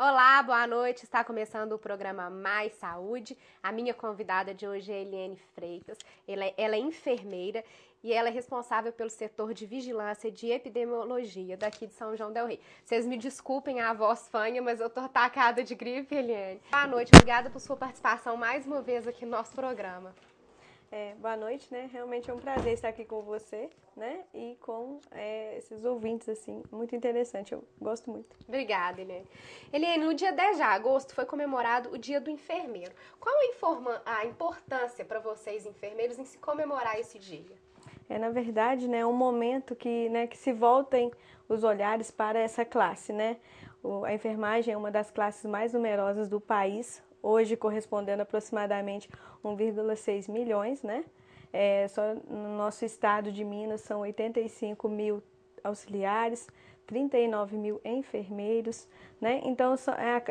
Olá, boa noite. Está começando o programa Mais Saúde. A minha convidada de hoje é Eliane Freitas. Ela é enfermeira e ela é responsável pelo setor de vigilância de epidemiologia daqui de São João del Rei. Vocês me desculpem a voz fanha, mas eu tô atacada de gripe, Eliane. Boa noite, obrigada por sua participação mais uma vez aqui no nosso programa. Boa noite, né? Realmente é um prazer estar aqui com você, né? E com esses ouvintes, assim, muito interessante, eu gosto muito. Obrigada, Eliane. Eliane, no dia 10 de agosto foi comemorado o Dia do Enfermeiro. Qual a importância para vocês, enfermeiros, em se comemorar esse dia? Na verdade, né, é um momento que se voltem os olhares para essa classe, né? A enfermagem é uma das classes mais numerosas do país, hoje correspondendo a aproximadamente 1,6 milhões, né? Só no nosso estado de Minas são 85 mil auxiliares, 39 mil enfermeiros, né? Então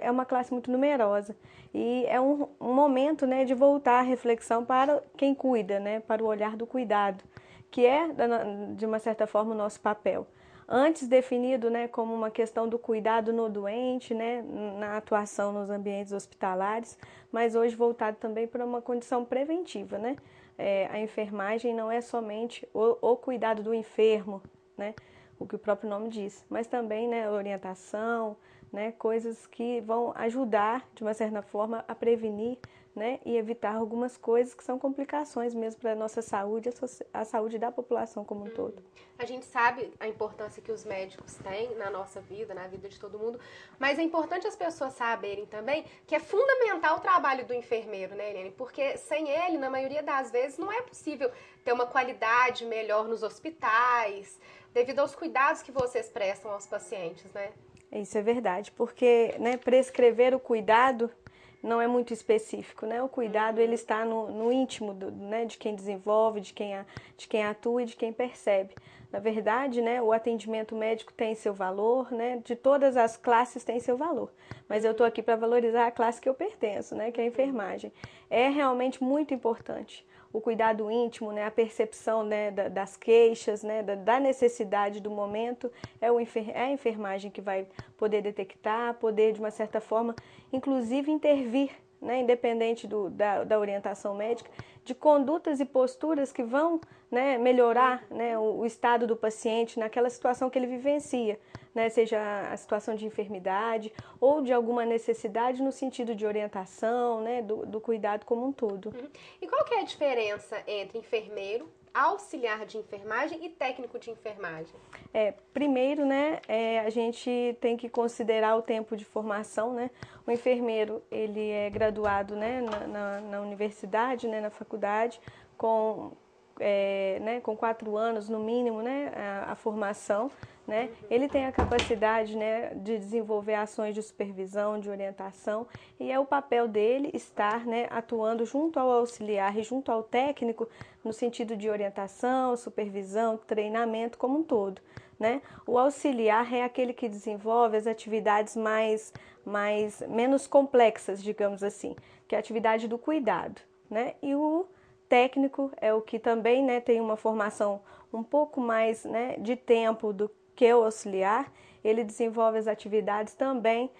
é uma classe muito numerosa e é um momento, né, de voltar a reflexão para quem cuida, né? Para o olhar do cuidado, que é, de uma certa forma, o nosso papel. Antes definido, né, como uma questão do cuidado no doente, né, na atuação nos ambientes hospitalares, mas hoje voltado também para uma condição preventiva, né? A enfermagem não é somente o cuidado do enfermo, né, o que o próprio nome diz, mas também, né, orientação, né, coisas que vão ajudar, de uma certa forma, a prevenir, né, e evitar algumas coisas que são complicações mesmo para a nossa saúde, a saúde da população como um todo. A gente sabe a importância que os médicos têm na nossa vida, na vida de todo mundo, mas é importante as pessoas saberem também que é fundamental o trabalho do enfermeiro, né, Eliane? Porque sem ele, na maioria das vezes, não é possível ter uma qualidade melhor nos hospitais, devido aos cuidados que vocês prestam aos pacientes, né? Isso é verdade, porque, né, prescrever o cuidado não é muito específico, né? O cuidado ele está no íntimo né, de quem desenvolve, de quem atua e de quem percebe. Na verdade, né, o atendimento médico tem seu valor, né? De todas as classes tem seu valor. Mas eu estou aqui para valorizar a classe que eu pertenço, né? Que é a enfermagem. É realmente muito importante o cuidado íntimo, né, a percepção, né, das queixas, né, da necessidade do momento, é a enfermagem que vai poder detectar, poder, de uma certa forma, inclusive intervir, né, independente da orientação médica, de condutas e posturas que vão, né, melhorar, né, o estado do paciente naquela situação que ele vivencia, né, seja a situação de enfermidade ou de alguma necessidade no sentido de orientação, né, do cuidado como um todo. E qual que é a diferença entre enfermeiro, auxiliar de enfermagem e técnico de enfermagem? Primeiro, né, a gente tem que considerar o tempo de formação, né? O enfermeiro, ele é graduado, né, na universidade, né, na faculdade, com 4 anos no mínimo, né, a formação, né? Ele tem a capacidade, né, de desenvolver ações de supervisão, de orientação, e é o papel dele estar, né, atuando junto ao auxiliar e junto ao técnico no sentido de orientação, supervisão, treinamento como um todo, né? O auxiliar é aquele que desenvolve as atividades menos complexas, digamos assim, que é a atividade do cuidado, né? E o técnico é o que também, né, tem uma formação um pouco mais, né, de tempo do que o auxiliar. Ele desenvolve as atividades também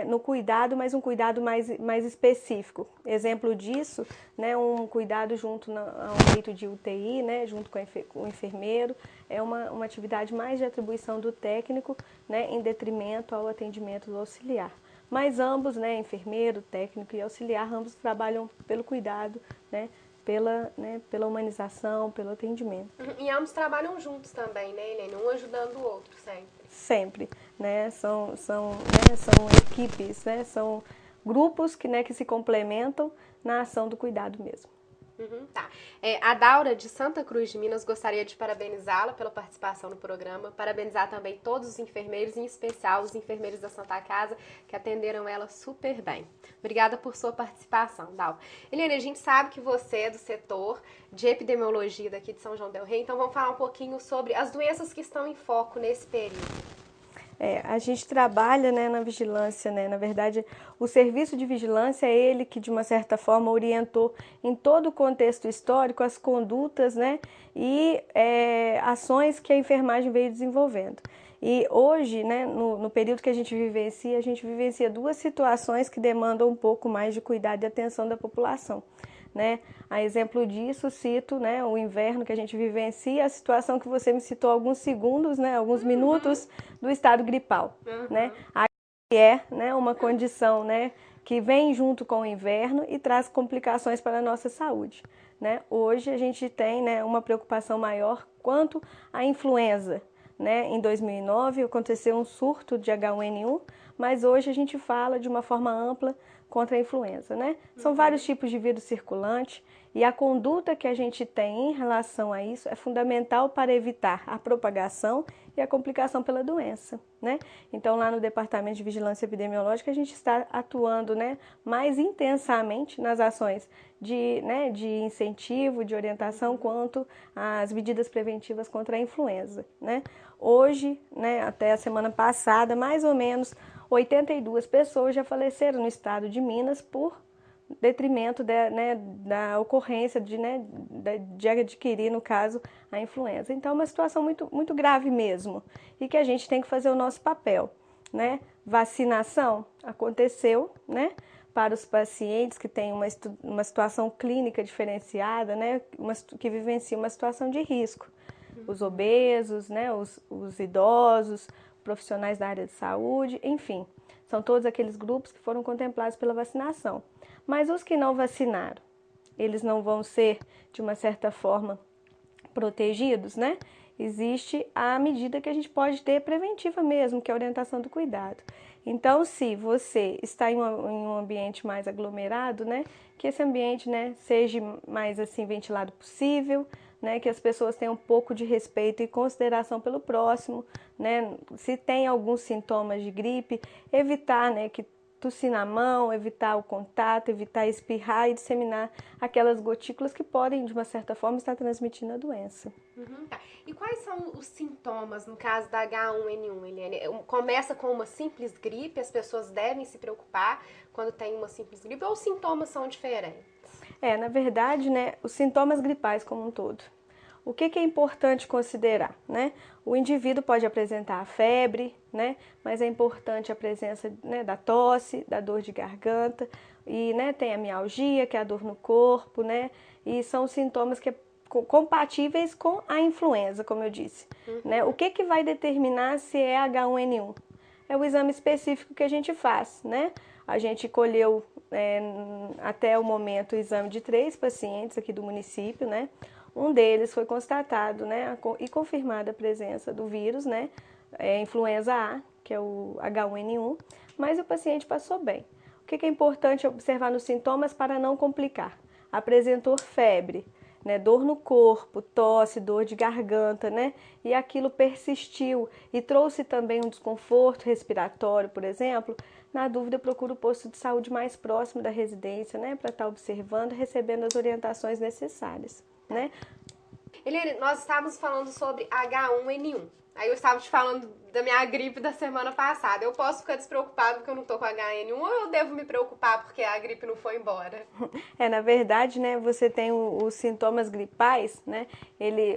no cuidado, mas um cuidado mais específico. Exemplo disso, né, um cuidado junto a um leito de UTI, né, junto com o enfermeiro, é uma atividade mais de atribuição do técnico, né, em detrimento ao atendimento do auxiliar. Mas ambos, né, enfermeiro, técnico e auxiliar, ambos trabalham pelo cuidado, né, pela humanização, pelo atendimento. E ambos trabalham juntos também, né, Helene? Um ajudando o outro sempre. Sempre, né? São equipes, né? São grupos que se complementam na ação do cuidado mesmo. Tá. A Daura de Santa Cruz de Minas gostaria de parabenizá-la pela participação no programa, parabenizar também todos os enfermeiros, em especial os enfermeiros da Santa Casa, que atenderam ela super bem. Obrigada por sua participação, Daura. Eliane, a gente sabe que você é do setor de epidemiologia daqui de São João del Rei, então vamos falar um pouquinho sobre as doenças que estão em foco nesse período. A gente trabalha, né, na vigilância, né? Na verdade, o serviço de vigilância é ele que, de uma certa forma, orientou em todo o contexto histórico as condutas, né, e ações que a enfermagem veio desenvolvendo. E hoje, né, no período que a gente vivencia duas situações que demandam um pouco mais de cuidado e atenção da população. Né? A exemplo disso, cito, né, o inverno que a gente vivencia, a situação que você me citou há alguns segundos, né, alguns minutos, do estado gripal. Né? A é, né, uma condição, né, que vem junto com o inverno e traz complicações para a nossa saúde. Né? Hoje a gente tem, né, uma preocupação maior quanto à influenza. Né? Em 2009 aconteceu um surto de H1N1, mas hoje a gente fala de uma forma ampla contra a influenza. Né? São vários tipos de vírus circulantes e a conduta que a gente tem em relação a isso é fundamental para evitar a propagação e a complicação pela doença. Né? Então, lá no Departamento de Vigilância Epidemiológica, a gente está atuando, né, mais intensamente nas ações de incentivo, de orientação quanto às medidas preventivas contra a influenza. Né? Hoje, né, até a semana passada, mais ou menos 82 pessoas já faleceram no estado de Minas por detrimento da ocorrência de adquirir, no caso, a influenza. Então, é uma situação muito, muito grave mesmo e que a gente tem que fazer o nosso papel. Né? Vacinação aconteceu, né, para os pacientes que têm uma situação clínica diferenciada, né, que vivenciam uma situação de risco. Os obesos, né, os idosos, profissionais da área de saúde, enfim, são todos aqueles grupos que foram contemplados pela vacinação. Mas os que não vacinaram, eles não vão ser, de uma certa forma, protegidos, né? Existe a medida que a gente pode ter preventiva mesmo, que é a orientação do cuidado. Então, se você está em um ambiente mais aglomerado, né, que esse ambiente, né, seja mais assim ventilado possível, né, que as pessoas tenham um pouco de respeito e consideração pelo próximo, né, se tem alguns sintomas de gripe, evitar, né, que tossir na mão, evitar o contato, evitar espirrar e disseminar aquelas gotículas que podem, de uma certa forma, estar transmitindo a doença. Tá. E quais são os sintomas no caso da H1N1, Eliane? Começa com uma simples gripe, as pessoas devem se preocupar quando tem uma simples gripe, ou os sintomas são diferentes? Na verdade, né, os sintomas gripais como um todo. O que é importante considerar? Né? O indivíduo pode apresentar a febre, né? Mas é importante a presença, né, da tosse, da dor de garganta, e, né, tem a mialgia, que é a dor no corpo, né? E são sintomas que compatíveis com a influenza, como eu disse. Né? O que vai determinar se é H1N1? É o exame específico que a gente faz, né? A gente colheu até o momento o exame de 3 pacientes aqui do município, né? Um deles foi constatado, né, e confirmada a presença do vírus, né, influenza A, que é o H1N1, mas o paciente passou bem. O que é importante observar nos sintomas para não complicar? Apresentou febre, né, dor no corpo, tosse, dor de garganta, né, e aquilo persistiu e trouxe também um desconforto respiratório, por exemplo. Na dúvida, procura o posto de saúde mais próximo da residência, né, para estar observando, recebendo as orientações necessárias. Né? Eliane, nós estávamos falando sobre H1N1. Aí eu estava te falando da minha gripe da semana passada. Eu posso ficar despreocupado porque eu não tô com H1N1 ou eu devo me preocupar porque a gripe não foi embora? Na verdade, né, você tem os sintomas gripais, né?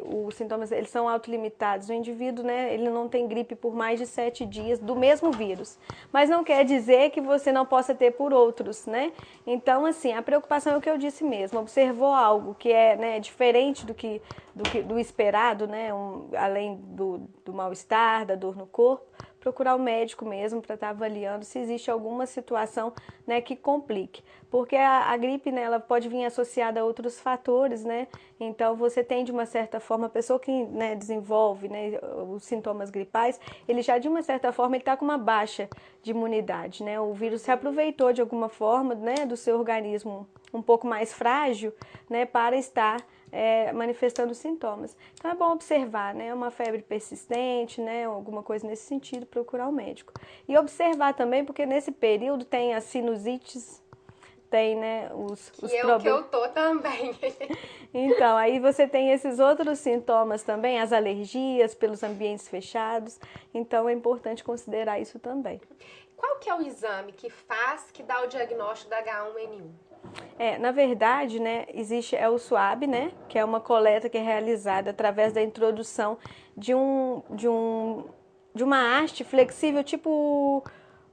Os sintomas, eles são autolimitados. O indivíduo, né, ele não tem gripe por mais de 7 dias do mesmo vírus. Mas não quer dizer que você não possa ter por outros, né? Então, assim, a preocupação é o que eu disse mesmo. Observou algo que é, né, diferente do esperado, né? Além do mal-estar, da dor no corpo, procurar o médico mesmo para estar avaliando se existe alguma situação, né, que complique. Porque a gripe, né, ela pode vir associada a outros fatores, né? Então, você tem, de uma certa forma, a pessoa que, né, desenvolve, né, os sintomas gripais, ele já, de uma certa forma, ele está com uma baixa de imunidade, né? O vírus se aproveitou, de alguma forma, né, do seu organismo um pouco mais frágil, né, para estar manifestando sintomas. Então é bom observar, né, uma febre persistente, né, alguma coisa nesse sentido, procurar o médico. E observar também, porque nesse período tem as sinusites, tem, né, os problemas. Que eu tô também. Então, aí você tem esses outros sintomas também, as alergias pelos ambientes fechados, então é importante considerar isso também. Qual que é o exame que dá o diagnóstico da H1N1? Na verdade, né, existe o SWAB, né, que é uma coleta que é realizada através da introdução de de uma haste flexível, tipo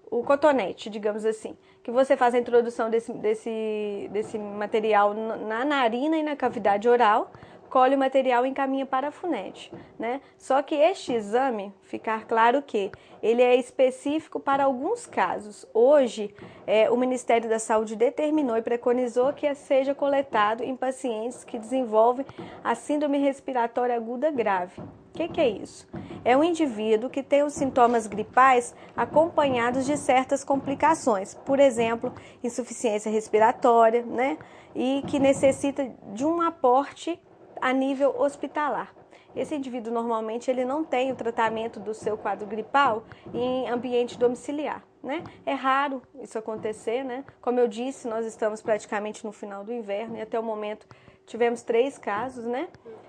o cotonete, digamos assim, que você faz a introdução desse material na narina e na cavidade oral, colhe o material e encaminha para a FUNED, né? Só que este exame, ficar claro que ele é específico para alguns casos. Hoje, o Ministério da Saúde determinou e preconizou que seja coletado em pacientes que desenvolvem a síndrome respiratória aguda grave. O que é isso? É um indivíduo que tem os sintomas gripais acompanhados de certas complicações, por exemplo, insuficiência respiratória, né? E que necessita de um aporte a nível hospitalar. Esse indivíduo normalmente ele não tem o tratamento do seu quadro gripal em ambiente domiciliar, né? É raro isso acontecer, né? Como eu disse, nós estamos praticamente no final do inverno e até o momento tivemos 3 casos, né?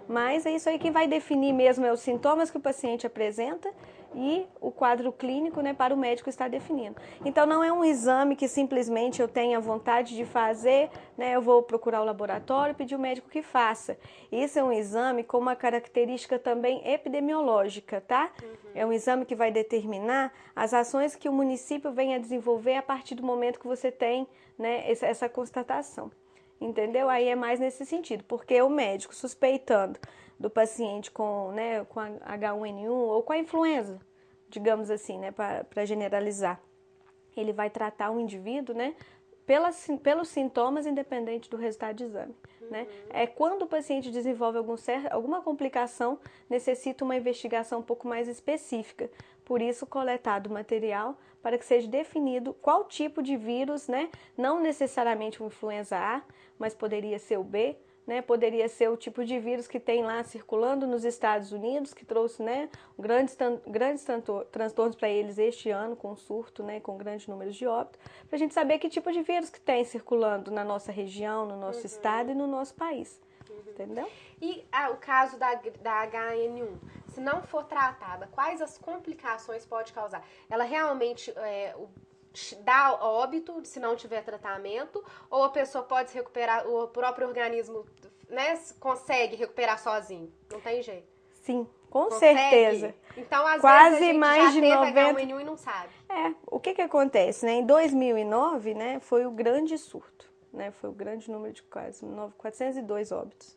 Mas é isso aí que vai definir mesmo os sintomas que o paciente apresenta e o quadro clínico, né, para o médico estar definindo. Então, não é um exame que simplesmente eu tenha vontade de fazer, né, eu vou procurar o laboratório e pedir ao médico que faça. Isso é um exame com uma característica também epidemiológica, tá? É um exame que vai determinar as ações que o município vem a desenvolver a partir do momento que você tem, né, essa constatação. Entendeu? Aí é mais nesse sentido, porque o médico suspeitando do paciente com, né, com H1N1 ou com a influenza, digamos assim, né, para generalizar, ele vai tratar o indivíduo, né, pelos sintomas, independente do resultado de exame. Né? É quando o paciente desenvolve alguma complicação, necessita uma investigação um pouco mais específica. Por isso, coletado o material para que seja definido qual tipo de vírus, né? Não necessariamente o influenza A, mas poderia ser o B, né? Poderia ser o tipo de vírus que tem lá circulando nos Estados Unidos, que trouxe, né, grandes transtornos para eles este ano, com surto, né, com grandes números de óbitos, para a gente saber que tipo de vírus que tem circulando na nossa região, no nosso estado e no nosso país. Entendeu? E o caso da HN1, se não for tratada, quais as complicações pode causar? Ela realmente dá óbito se não tiver tratamento, ou a pessoa pode se recuperar, o próprio organismo, né, consegue recuperar sozinho? Não tem jeito. Sim, com Consegue? certeza. Então, às Quase vezes a gente mais já de teve 90... H1N1 e não sabe. O que acontece, né? Em 2009, né, foi o grande surto, né? Foi o grande número de quase 402 óbitos.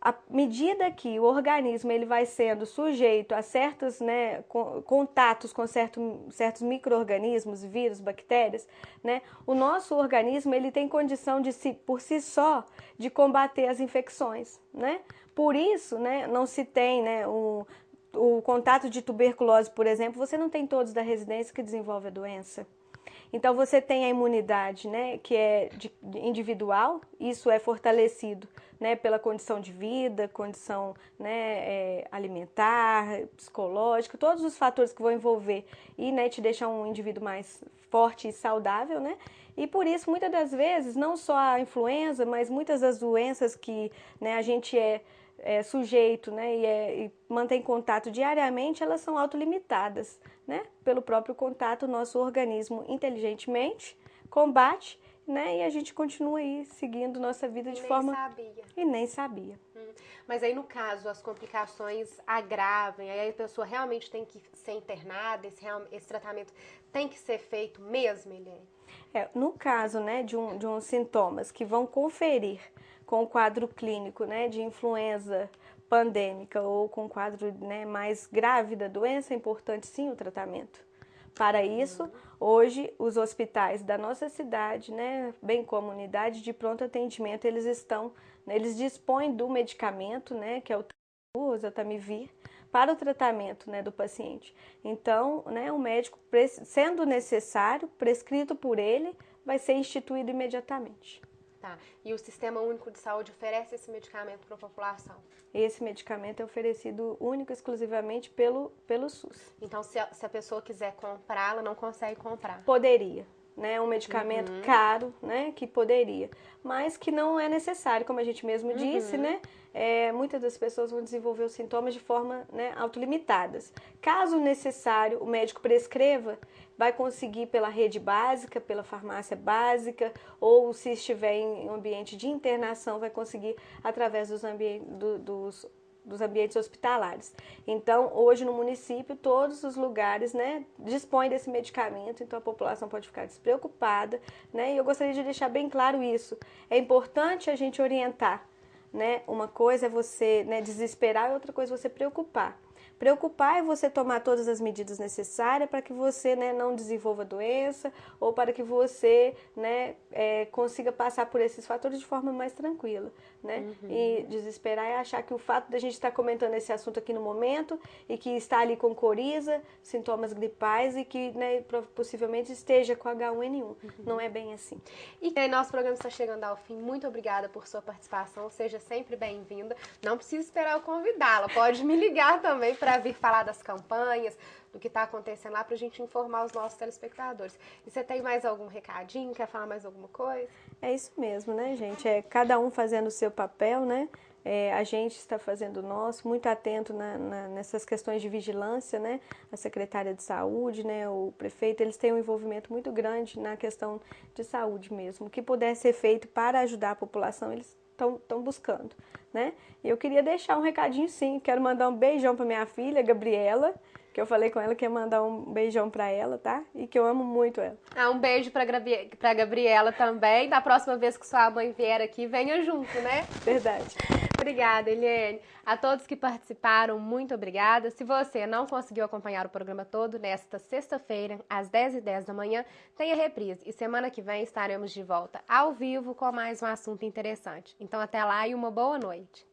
À medida que o organismo ele vai sendo sujeito a certos, né, contatos com certos micro-organismos, vírus, bactérias, né, o nosso organismo ele tem condição de por si só de combater as infecções, né? Por isso, né, não se tem, né, o contato de tuberculose, por exemplo, você não tem todos da residência que desenvolve a doença. Então, você tem a imunidade, né, que é individual, isso é fortalecido, né, pela condição de vida, condição, né, alimentar, psicológica, todos os fatores que vão envolver e, né, te deixar um indivíduo mais forte e saudável, né? E por isso, muitas das vezes, não só a influenza, mas muitas das doenças que, né, a gente sujeito, né, e mantém contato diariamente, elas são autolimitadas, né? Pelo próprio contato, o nosso organismo inteligentemente combate, né? E a gente continua aí seguindo nossa vida de forma... Sabia. E nem sabia. Mas aí, no caso, as complicações agravem, aí a pessoa realmente tem que ser internada, esse tratamento tem que ser feito mesmo, Eliane? No caso, né, de uns sintomas que vão conferir com o quadro clínico, né, de influenza pandêmica ou com quadro, né, mais grave da doença, é importante sim o tratamento. Para isso, hoje, os hospitais da nossa cidade, né, bem como unidade de pronto atendimento, eles dispõem do medicamento, né, que é o oseltamivir, para o tratamento, né, do paciente. Então, né, o médico, sendo necessário, prescrito por ele, vai ser instituído imediatamente. Tá. E o Sistema Único de Saúde oferece esse medicamento para a população? Esse medicamento é oferecido único e exclusivamente pelo SUS. Então, se a pessoa quiser comprar, ela não consegue comprar? Poderia, né? Um medicamento caro, né? Que poderia, mas que não é necessário, como a gente mesmo disse, né? Muitas das pessoas vão desenvolver os sintomas de forma, né, autolimitadas. Caso necessário, o médico prescreva, vai conseguir pela rede básica, pela farmácia básica, ou se estiver em um ambiente de internação, vai conseguir através dos dos ambientes hospitalares. Então, hoje no município, todos os lugares, né, dispõem desse medicamento, então a população pode ficar despreocupada, né, e eu gostaria de deixar bem claro isso. É importante a gente orientar, né, uma coisa é você, né, desesperar e outra coisa é você preocupar. Preocupar é você tomar todas as medidas necessárias para que você, né, não desenvolva doença ou para que você, né, consiga passar por esses fatores de forma mais tranquila, né? E desesperar é achar que o fato de a gente estar comentando esse assunto aqui no momento e que está ali com coriza, sintomas gripais e que, né, possivelmente esteja com H1N1. Não é bem assim. E nosso programa está chegando ao fim. Muito obrigada por sua participação. Seja sempre bem-vinda. Não precisa esperar eu convidá-la. Pode me ligar também para vir falar das campanhas, do que está acontecendo lá, para a gente informar os nossos telespectadores. E você tem mais algum recadinho? Quer falar mais alguma coisa? É isso mesmo, né, gente? É cada um fazendo o seu papel, né? A gente está fazendo o nosso, muito atento nessas questões de vigilância, né? A secretária de saúde, né? O prefeito, eles têm um envolvimento muito grande na questão de saúde mesmo. O que puder ser feito para ajudar a população, eles estão buscando, né? E eu queria deixar um recadinho, sim. Quero mandar um beijão para minha filha, Gabriela, que eu falei com ela que ia mandar um beijão para ela, tá? E que eu amo muito ela. Um beijo para Gabriela também. Da próxima vez que sua mãe vier aqui, venha junto, né? Verdade. Obrigada, Eliane. A todos que participaram, muito obrigada. Se você não conseguiu acompanhar o programa todo, nesta sexta-feira, às 10h10 da manhã, tem a reprise. E semana que vem estaremos de volta ao vivo com mais um assunto interessante. Então, até lá e uma boa noite.